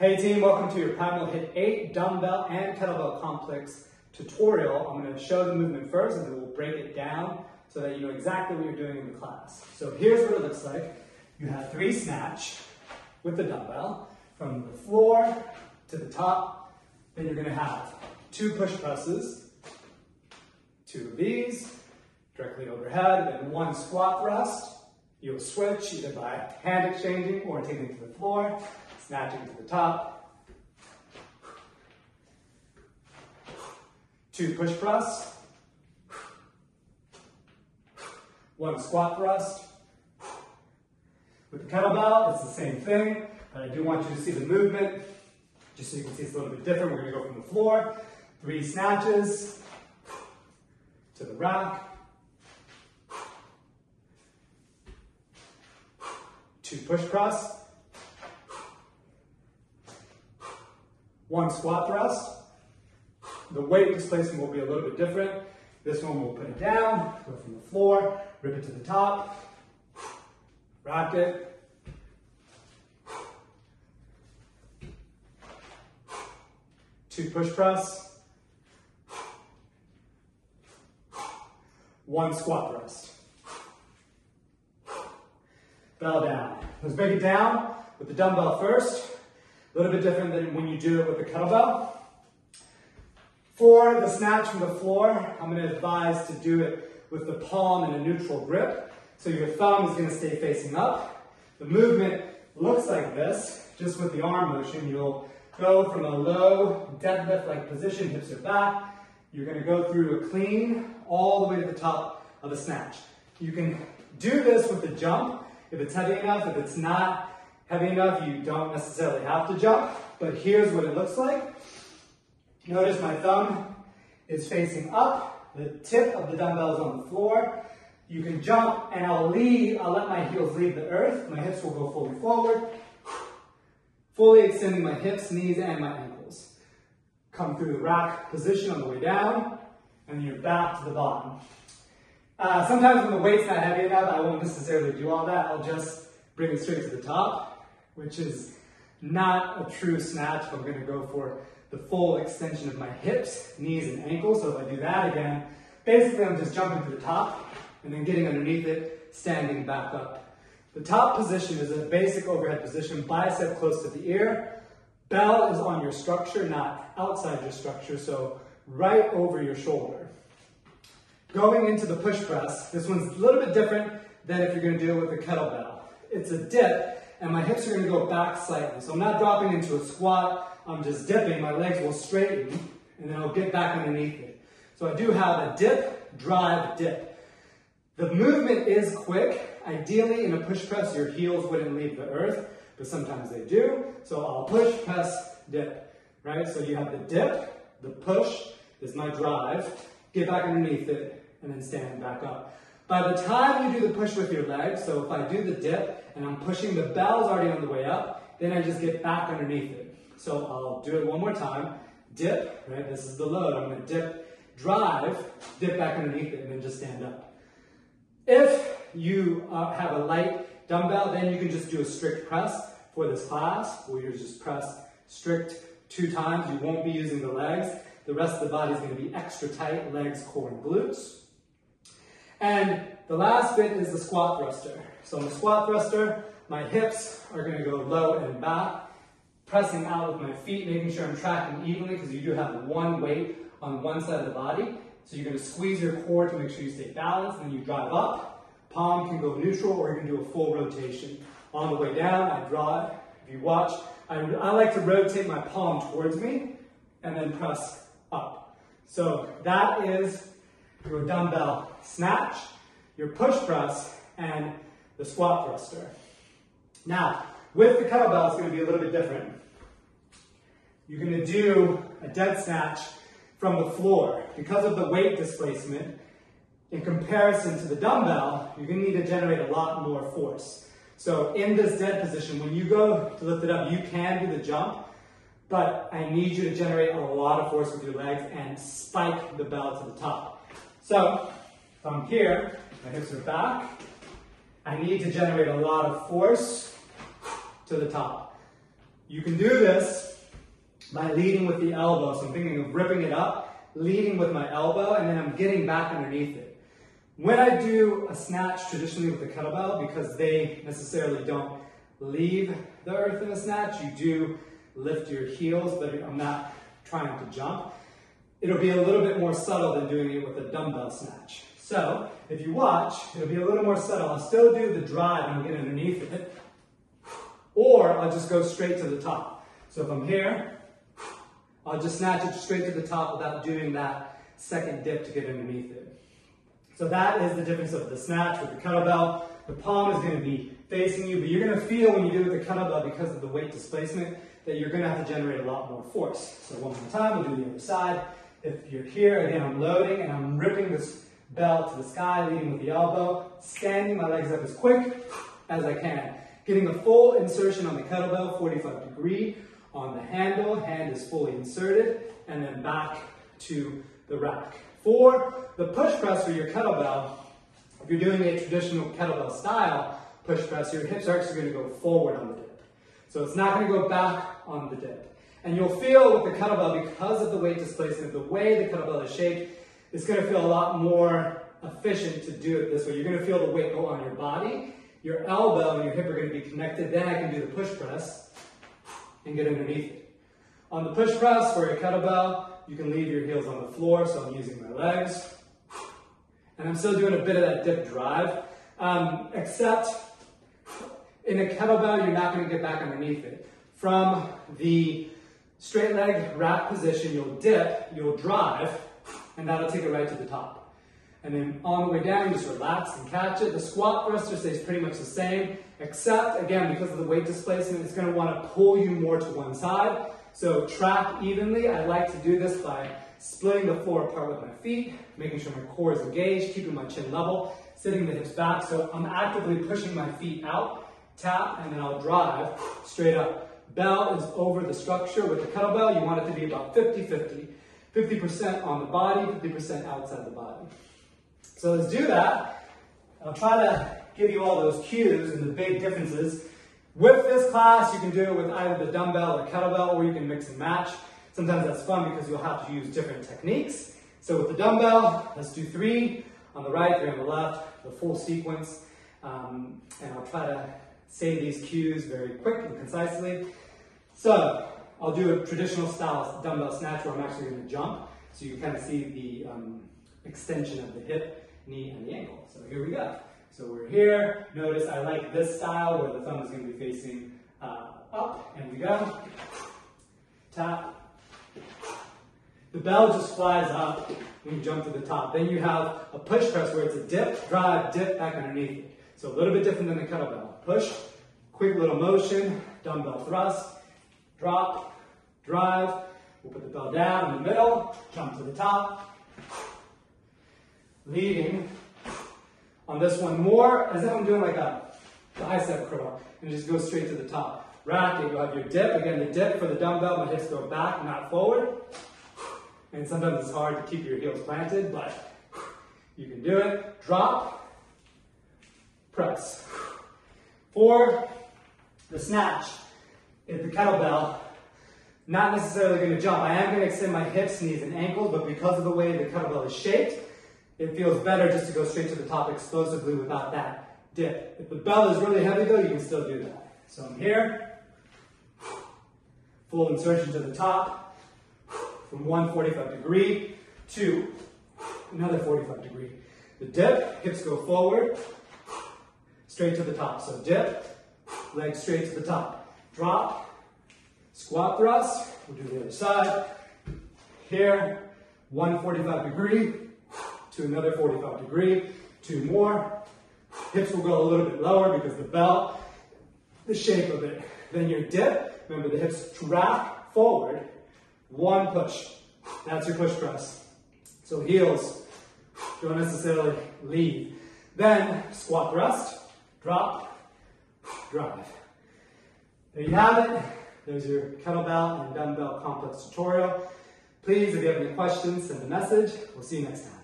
Hey team, welcome to your Primal HIIT 8 Dumbbell and Kettlebell Complex tutorial. I'm going to show the movement first and then we'll break it down so that you know exactly what you're doing in the class. So here's what it looks like. You have 3 snatch with the dumbbell from the floor to the top. Then you're going to have 2 push presses, 2 of these directly overhead, then 1 squat thrust. You'll switch either by hand exchanging or taking it to the floor, snatching to the top. 2 push press. 1 squat thrust. With the kettlebell, it's the same thing, but I do want you to see the movement, just so you can see it's a little bit different. We're going to go from the floor, 3 snatches, to the rack, 2 push press, 1 squat thrust. The weight displacement will be a little bit different. This one we'll put it down, go from the floor, rip it to the top, rack it, two push press, 1 squat thrust. Bell down. Let's break it down with the dumbbell first. A little bit different than when you do it with the kettlebell. For the snatch from the floor, I'm going to advise to do it with the palm in a neutral grip. So your thumb is going to stay facing up. The movement looks like this, just with the arm motion. You'll go from a low deadlift-like position, hips are back. You're going to go through a clean all the way to the top of the snatch. You can do this with the jump if it's heavy enough. If it's not heavy enough, you don't necessarily have to jump. But here's what it looks like. Notice my thumb is facing up. The tip of the dumbbell is on the floor. You can jump and I'll let my heels leave the earth. My hips will go fully forward. Fully extending my hips, knees, and my ankles. Come through the rack position on the way down, and then you're back to the bottom. Sometimes when the weight's not heavy enough, I won't necessarily do all that. I'll just bring it straight to the top, which is not a true snatch. I'm going to go for the full extension of my hips, knees, and ankles. So if I do that again, basically I'm just jumping to the top and then getting underneath it, standing back up. The top position is a basic overhead position, bicep close to the ear. Bell is on your structure, not outside your structure, so right over your shoulder. Going into the push press, this one's a little bit different than if you're going to do it with a kettlebell. It's a dip, and my hips are going to go back slightly. So I'm not dropping into a squat, I'm just dipping. My legs will straighten, and then I'll get back underneath it. So I do have a dip, drive, dip. The movement is quick. Ideally, in a push press, your heels wouldn't leave the earth, but sometimes they do. So I'll push, press, dip, right? So you have the dip, the push is my drive, get back underneath it, and then stand back up. By the time you do the push with your legs, so if I do the dip and I'm pushing, the bell's already on the way up, then I just get back underneath it. So I'll do it one more time. Dip, right? This is the load. I'm going to dip, drive, dip back underneath it, and then just stand up. If you have a light dumbbell, then you can just do a strict press for this class, where you just press strict 2 times. You won't be using the legs. The rest of the body is going to be extra tight, legs, core, and glutes. And the last bit is the squat thruster. So on the squat thruster, my hips are going to go low and back, pressing out with my feet, making sure I'm tracking evenly, because you do have one weight on one side of the body. So you're going to squeeze your core to make sure you stay balanced, and then you drive up. Palm can go neutral, or you can do a full rotation. On the way down, I draw it. If you watch, I like to rotate my palm towards me, and then press up. So that is your dumbbell snatch, your push press, and the squat thruster. Now, with the kettlebell, it's going to be a little bit different. You're going to do a dead snatch from the floor. Because of the weight displacement, in comparison to the dumbbell, you're going to need to generate a lot more force. So in this dead position, when you go to lift it up, you can do the jump, but I need you to generate a lot of force with your legs and spike the bell to the top. So from here, my hips are back. I need to generate a lot of force to the top. You can do this by leading with the elbow. So I'm thinking of ripping it up, leading with my elbow, and then I'm getting back underneath it. When I do a snatch traditionally with the kettlebell, because they necessarily don't leave the earth in a snatch, you do lift your heels, but I'm not trying to jump. It'll be a little bit more subtle than doing it with a dumbbell snatch. So if you watch, it'll be a little more subtle. I'll still do the drive and get underneath it, or I'll just go straight to the top. So if I'm here, I'll just snatch it straight to the top without doing that second dip to get underneath it. So that is the difference of the snatch with the kettlebell. The palm is going to be facing you, but you're going to feel when you do it with the kettlebell, because of the weight displacement, that you're going to have to generate a lot more force. So one more time, we'll do the other side. If you're here, again, I'm loading and I'm ripping this bell to the sky, leading with the elbow, standing my legs up as quick as I can. Getting a full insertion on the kettlebell, 45 degree on the handle, hand is fully inserted, and then back to the rack. For the push press for your kettlebell, if you're doing a traditional kettlebell style push press, your hips are actually going to go forward on the dip. So it's not going to go back on the dip. And you'll feel with the kettlebell, because of the weight displacement, the way the kettlebell is shaped, it's going to feel a lot more efficient to do it this way. You're going to feel the weight go on your body, your elbow and your hip are going to be connected. Then I can do the push press and get underneath it. On the push press for your kettlebell, you can leave your heels on the floor, so I'm using my legs. And I'm still doing a bit of that dip drive, except in a kettlebell, you're not going to get back underneath it. From the straight leg rack position, you'll dip, you'll drive, and that'll take it right to the top. And then on the way down, you just relax and catch it. The squat thruster stays pretty much the same, except, again, because of the weight displacement, it's going to want to pull you more to one side. So track evenly. I like to do this by splitting the floor apart with my feet, making sure my core is engaged, keeping my chin level, sitting the hips back. So I'm actively pushing my feet out, tap, and then I'll drive straight up. Bell is over the structure. With the kettlebell, you want it to be about 50-50. 50% on the body, 50% outside the body. So let's do that. I'll try to give you all those cues and the big differences. With this class, you can do it with either the dumbbell or kettlebell, or you can mix and match. Sometimes that's fun because you'll have to use different techniques. So with the dumbbell, let's do 3 on the right, 3 on the left, the full sequence. And I'll try to say these cues very quick and concisely. So I'll do a traditional style dumbbell snatch where I'm actually going to jump. So you can kind of see the extension of the hip, knee, and the ankle. So here we go. So we're here. Notice I like this style where the thumb is going to be facing up. And we go. Tap. The bell just flies up when you jump to the top. Then you have a push press where it's a dip, drive, dip, back underneath it. So a little bit different than the kettlebell. Push, quick little motion, dumbbell thrust, drop, drive. We'll put the bell down in the middle, jump to the top. Leading. On this one more, as if I'm doing like a bicep curl, and just go straight to the top. Rack it, you'll have your dip. Again, the dip for the dumbbell, my hips go back, not forward. And sometimes it's hard to keep your heels planted, but you can do it. Drop, press. For the snatch, if the kettlebell, not necessarily going to jump. I am going to extend my hips, knees, and ankles, but because of the way the kettlebell is shaped, it feels better just to go straight to the top explosively without that dip. If the bell is really heavy though, you can still do that. So I'm here, full insertion to the top, from 145 degree to another 45 degree. The dip, hips go forward, straight to the top. So dip, legs straight to the top. Drop, squat thrust, we'll do the other side. Here, 145 degree, to another 45 degree, 2 more. Hips will go a little bit lower because the bell, the shape of it. Then your dip, remember the hips track forward, 1 push. That's your push press. So heels don't necessarily lead. Then squat thrust, drop, drive. There you have it. There's your kettlebell and dumbbell complex tutorial. Please, if you have any questions, send a message. We'll see you next time.